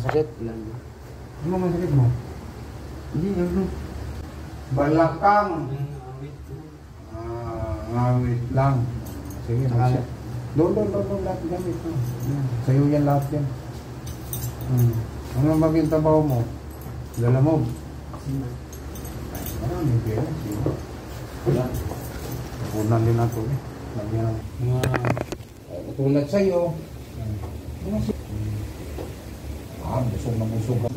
Masakit? Ilan mo? Ano mo masakit mo? Hindi, ano? Balakang. Awit ko. Ngawit lang. Sige, Nakalat. doon, lahat gamit. Yan. Sa'yo yan lahat yan. Ano maging trabaho mo? Lalamog. Sino? May pera. Sige. Wala. Punan din nato eh. Lagyan ng mga katulad sa'yo. Busog na busog ka.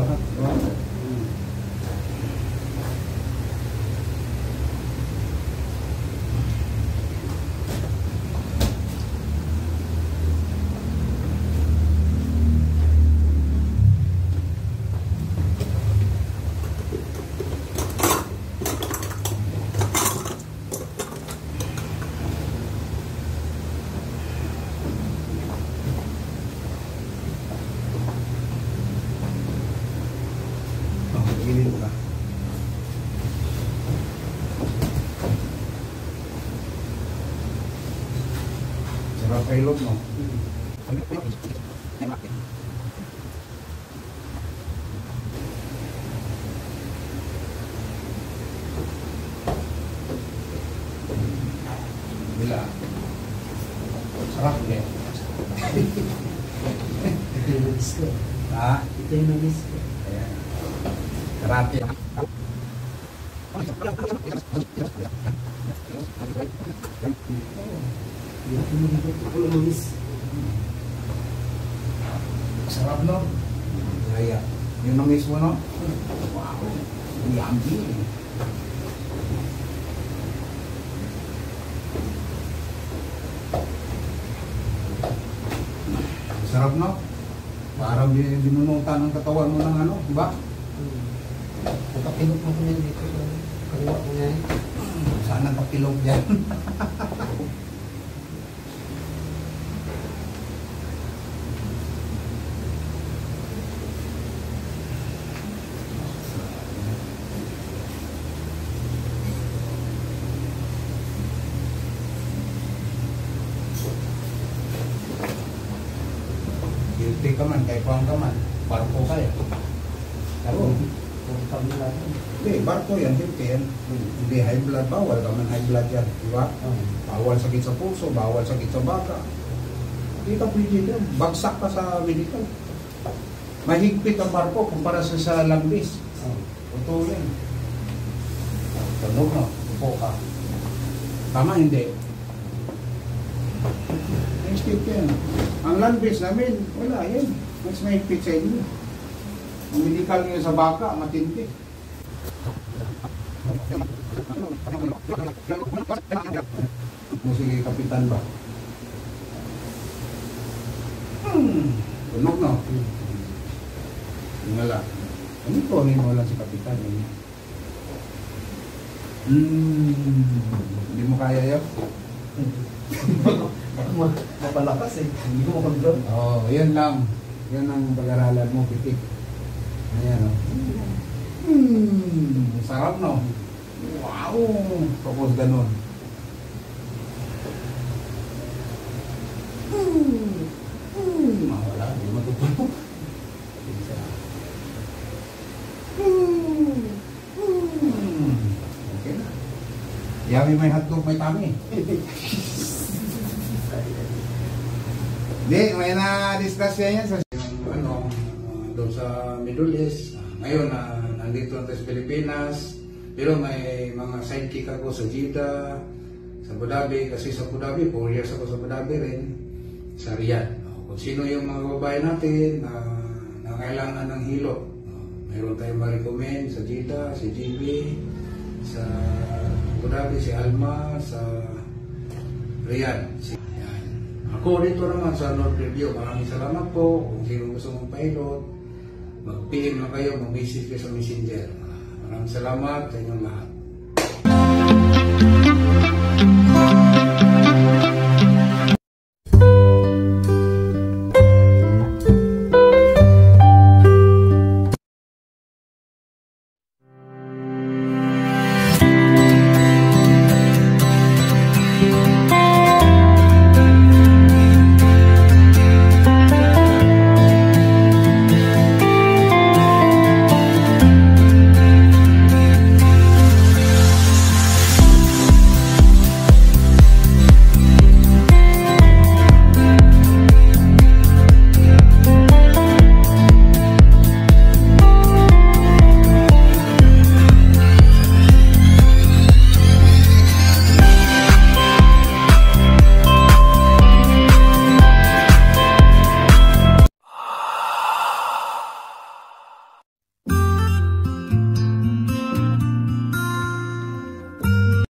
Lahat. Gilid ka. Sarap kailog mo. Bila. Sarap din. Ito yung nabis ko. Ha? Ito yung nabis ko. Ayan. Karate. Sarap no? Kaya. Yun ang mismo no? Wow. Yummy. Sarap no? Parang binunutan ng katawan mo ng ano, di ba? Nakapilok mo ko yan dito. Kaliwa ko nga eh. Sana kapilog dyan. Guilty ka man, kay Juan ka man. Barko ka eh. Puro kami lang. Hindi, barko yan, healthy yan. Hindi high blood, bawal ka man high blood yan. Di ba? Bawal sakit sa puso, bawal sakit sa baka. Hindi ka pwede yan. Bagsak ka sa medical. Mahigpit ang barko kumpara sa langbis. Totoo yan. Tunog na, upo ka. Tama, hindi. Mahigpit yan. Ang langbis namin, wala yan. Mas mahigpit sa inyo. Ang medical nyo sa baka, matindi. Sige, kapitan ba? Tunog na. Wala. Ano po, mo lang si kapitan. Hindi mo kaya yun? Mapalakas eh. Hindi ko makontrol. Oo, yan lang. Yan ang pag-aralan mo, pitik. Ayan, o. Sarap, no? Wow! Tapos ganun. Wala, hindi matutulog. Okay na. Yummy, may hotdog, may tummy. Hindi, may na-discuss yan sa doon sa Middle East. Ngayon, nandito natin sa Pilipinas. Pero may mga sidekick ako sa Jeddah, sa Abu Dhabi. Kasi sa Abu Dhabi, 4 years ako sa Abu Dhabi rin. Sa Riyadh. Kung sino yung mga babae natin na kailangan ng hilo. Mayroon tayong ma-recommend sa Jeddah, si GB, sa Abu Dhabi, si Alma, sa Riyadh. Yan. Ako dito naman sa North Review. Maraming salamat po. Kung sino gusto mong pilot, mag-PM lang kayo, mag-message kayo sa Messenger. Maraming salamat sa inyong lahat.